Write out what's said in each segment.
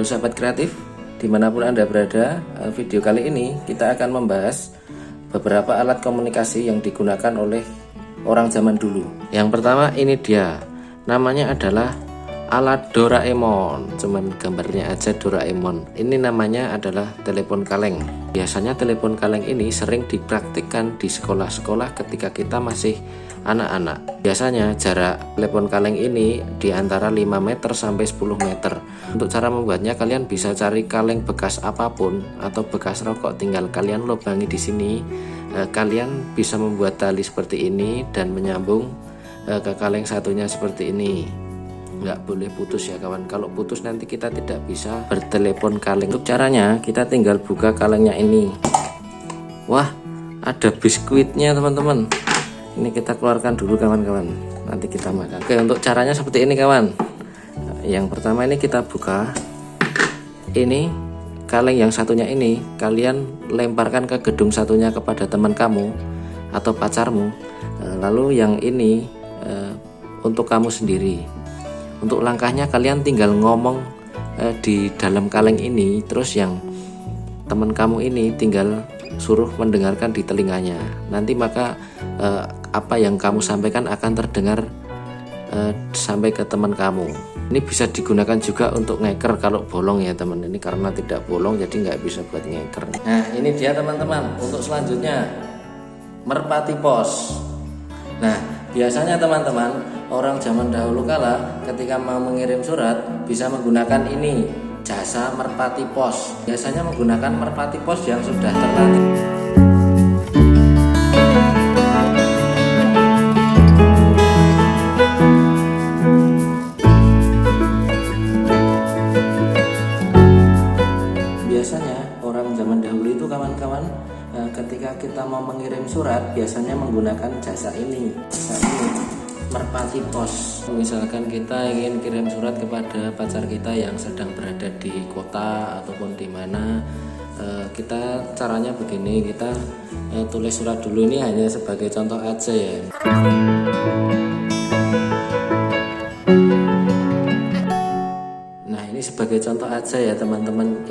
Halo sahabat kreatif, dimanapun Anda berada, video kali ini kita akan membahas beberapa alat komunikasi yang digunakan oleh orang zaman dulu. Yang pertama ini dia, namanya adalah alat Doraemon. Cuman gambarnya aja Doraemon. Ini namanya adalah telepon kaleng. Biasanya telepon kaleng ini sering dipraktikkan di sekolah-sekolah ketika kita masih anak-anak. Biasanya jarak telepon kaleng ini di antara 5 meter sampai 10 meter. Untuk cara membuatnya, kalian bisa cari kaleng bekas apapun atau bekas rokok, tinggal kalian lubangi di sini. Kalian bisa membuat tali seperti ini dan menyambung ke kaleng satunya seperti ini. Nggak boleh putus ya kawan, kalau putus nanti kita tidak bisa bertelepon kaleng. Untuk caranya, kita tinggal buka kalengnya ini. Wah, ada biskuitnya teman-teman. Ini kita keluarkan dulu kawan-kawan, nanti kita makan. Oke, untuk caranya seperti ini kawan. Yang pertama ini kita buka. Ini kaleng yang satunya ini kalian lemparkan ke gedung satunya kepada teman kamu atau pacarmu. Lalu yang ini untuk kamu sendiri. Untuk langkahnya kalian tinggal ngomong di dalam kaleng ini, terus yang teman kamu ini tinggal suruh mendengarkan di telinganya. Nanti maka apa yang kamu sampaikan akan terdengar sampai ke teman kamu. Ini bisa digunakan juga untuk ngeker kalau bolong ya teman. Ini karena tidak bolong jadi nggak bisa buat ngeker. Nah ini dia teman-teman. Untuk selanjutnya merpati pos. Nah biasanya teman-teman, orang zaman dahulu kala ketika mau mengirim surat bisa menggunakan ini, jasa merpati pos. Biasanya menggunakan merpati pos yang sudah terlatih. Biasanya orang zaman dahulu itu kawan-kawan, ketika kita mau mengirim surat biasanya menggunakan jasa ini, merpati pos. Misalkan kita ingin kirim surat kepada pacar kita yang sedang berada di kota ataupun di mana, kita caranya begini, kita tulis surat dulu. Ini hanya sebagai contoh aja ya. Nah ini sebagai contoh aja ya teman-teman.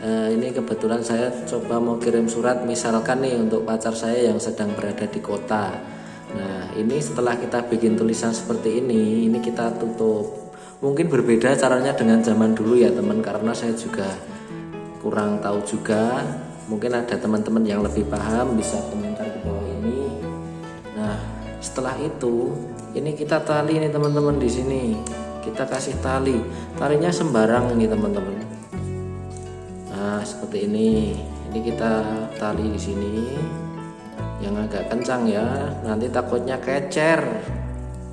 Ini kebetulan saya coba mau kirim surat misalkan nih untuk pacar saya yang sedang berada di kota. Nah ini setelah kita bikin tulisan seperti ini kita tutup. Mungkin berbeda caranya dengan zaman dulu ya teman, karena saya juga kurang tahu juga. Mungkin ada teman-teman yang lebih paham bisa komentar di bawah ini. Nah setelah itu ini kita tali nih teman-teman, di sini kita kasih tali. Talinya sembarang ini teman-teman. Nah seperti ini kita tali di sini yang agak kencang ya, nanti takutnya kecer.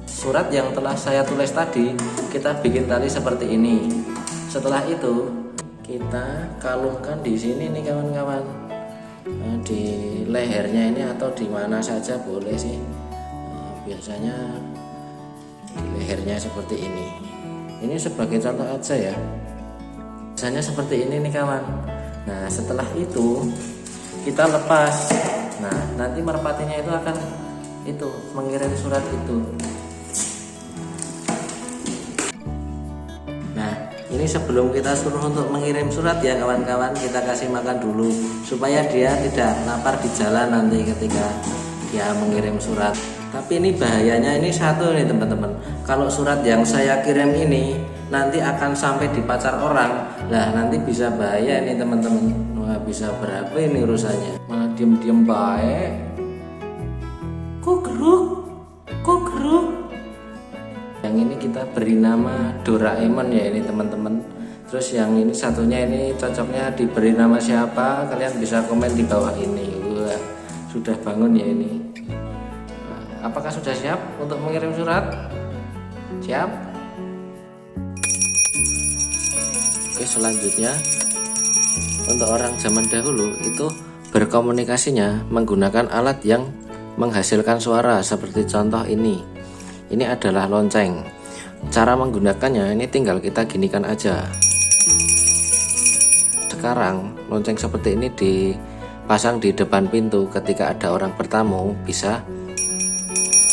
Surat yang telah saya tulis tadi kita bikin tali seperti ini. Setelah itu kita kalungkan di sini nih kawan-kawan, di lehernya ini atau di mana saja boleh sih. Biasanya di lehernya seperti ini. Ini sebagai contoh aja ya. Biasanya seperti ini nih kawan. Nah setelah itu kita lepas. Nah nanti merpatinya itu akan mengirim surat itu. Nah ini sebelum kita suruh untuk mengirim surat ya kawan-kawan, kita kasih makan dulu supaya dia tidak lapar di jalan nanti ketika dia mengirim surat. Tapi ini bahayanya ini satu nih teman-teman, kalau surat yang saya kirim ini nanti akan sampai di pacar orang, lah nanti bisa bahaya ini teman-teman. Wah bisa berapa ini urusannya, malah diem-diem baik. Kok geruk. Yang ini kita beri nama Doraemon ya ini teman-teman. Terus yang ini satunya ini cocoknya diberi nama siapa, kalian bisa komen di bawah ini. Wah sudah bangun ya ini. Apakah sudah siap untuk mengirim surat? Siap? Oke, selanjutnya untuk orang zaman dahulu itu berkomunikasinya menggunakan alat yang menghasilkan suara seperti contoh ini. Ini adalah lonceng. Cara menggunakannya ini tinggal kita ginikan aja. Sekarang lonceng seperti ini dipasang di depan pintu. Ketika ada orang bertamu bisa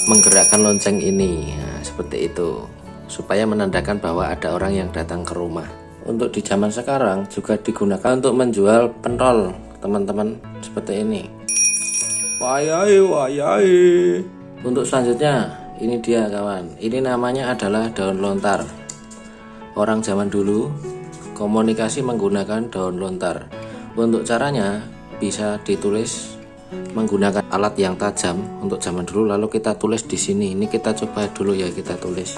menggerakkan lonceng ini, nah, seperti itu, supaya menandakan bahwa ada orang yang datang ke rumah. untuk di zaman sekarang juga digunakan untuk menjual pentol teman-teman, seperti ini. Wayai. Untuk selanjutnya ini dia kawan, ini namanya adalah daun lontar. Orang zaman dulu komunikasi menggunakan daun lontar. Untuk caranya bisa ditulis menggunakan alat yang tajam untuk zaman dulu, lalu kita tulis di sini. Ini kita coba dulu ya, kita tulis.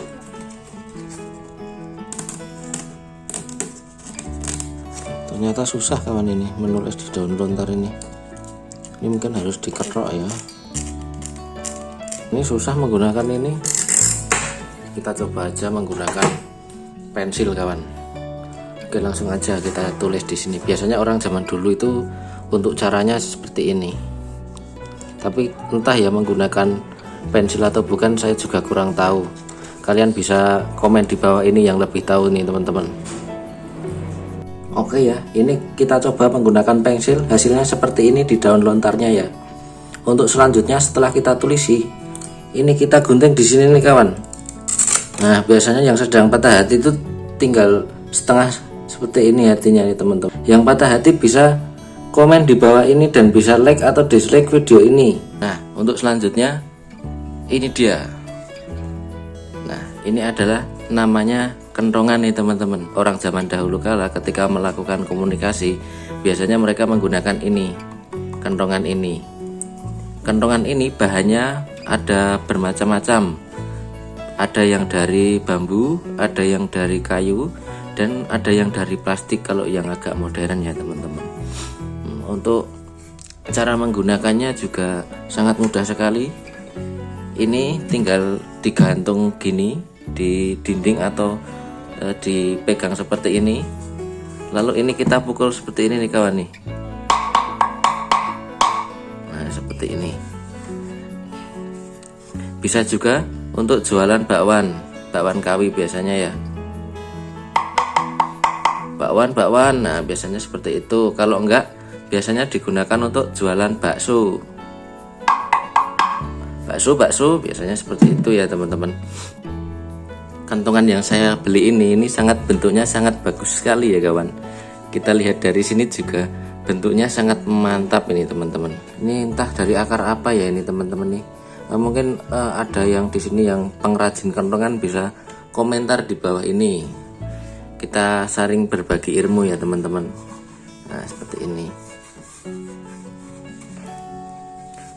Ternyata susah kawan ini menulis di daun lontar ini. Ini mungkin harus diketrok ya. Ini susah menggunakan ini. Kita coba aja menggunakan pensil kawan. Oke, langsung aja kita tulis di sini. Biasanya orang zaman dulu itu untuk caranya seperti ini. Tapi entah ya menggunakan pensil atau bukan, saya juga kurang tahu. Kalian bisa komen di bawah ini yang lebih tahu nih teman-teman. Oke ya, ini kita coba menggunakan pensil, hasilnya seperti ini di daun lontarnya ya. Untuk selanjutnya setelah kita tulisi, ini kita gunting di sini nih kawan. Nah, biasanya yang sedang patah hati itu tinggal setengah seperti ini hatinya nih teman-teman. Yang patah hati bisa komen di bawah ini dan bisa like atau dislike video ini. Nah, untuk selanjutnya ini dia. Nah, ini adalah namanya kentongan nih teman-teman. Orang zaman dahulu kala ketika melakukan komunikasi biasanya mereka menggunakan ini, kentongan ini. Kentongan ini bahannya ada bermacam-macam. Ada yang dari bambu, ada yang dari kayu, dan ada yang dari plastik kalau yang agak modern ya teman-teman. Untuk cara menggunakannya juga sangat mudah sekali. Ini tinggal digantung gini di dinding atau dipegang seperti ini, lalu ini kita pukul seperti ini nih kawan nih. Nah, seperti ini. Bisa juga untuk jualan bakwan kawi biasanya ya. Bakwan, nah biasanya seperti itu. Kalau enggak, biasanya digunakan untuk jualan bakso biasanya seperti itu ya teman-teman. Kantongan yang saya beli ini sangat bentuknya sangat bagus sekali ya kawan. Kita lihat dari sini juga bentuknya sangat mantap ini teman-teman. Ini entah dari akar apa ya ini teman-teman nih. Mungkin ada yang di sini yang pengrajin kantongan, bisa komentar di bawah ini. Kita saling berbagi ilmu ya teman-teman. Nah, seperti ini.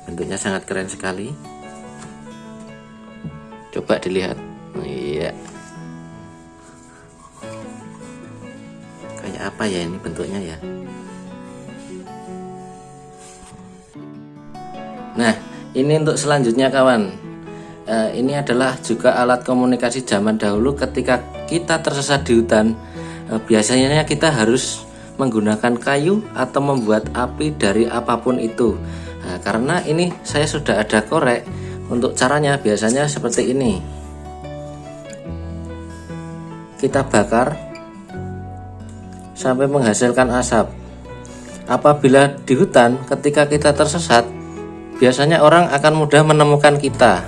Bentuknya sangat keren sekali. Coba dilihat. Iya. Kayak apa ya ini bentuknya ya. Nah, ini untuk selanjutnya kawan. Ini adalah juga alat komunikasi zaman dahulu ketika kita tersesat di hutan. Biasanya kita harus menggunakan kayu atau membuat api dari apapun itu. Nah, karena ini saya sudah ada korek. Untuk caranya biasanya seperti ini. Kita bakar sampai menghasilkan asap. Apabila di hutan ketika kita tersesat, biasanya orang akan mudah menemukan kita.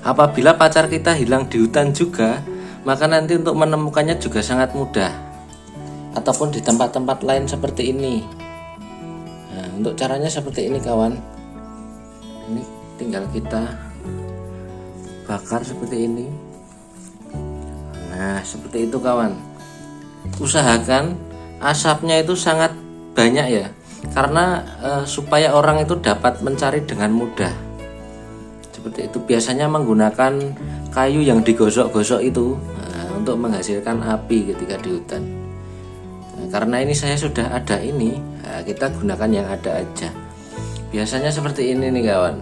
Apabila pacar kita hilang di hutan juga, maka nanti untuk menemukannya juga sangat mudah. Ataupun di tempat-tempat lain seperti ini. Nah, untuk caranya seperti ini kawan. Ini tinggal kita bakar seperti ini. Nah, seperti itu kawan. Usahakan asapnya itu sangat banyak ya, karena supaya orang itu dapat mencari dengan mudah. Seperti itu. Biasanya menggunakan kayu yang digosok-gosok itu untuk menghasilkan api ketika di hutan. Nah, karena ini saya sudah ada ini, kita gunakan yang ada aja. Biasanya seperti ini nih kawan.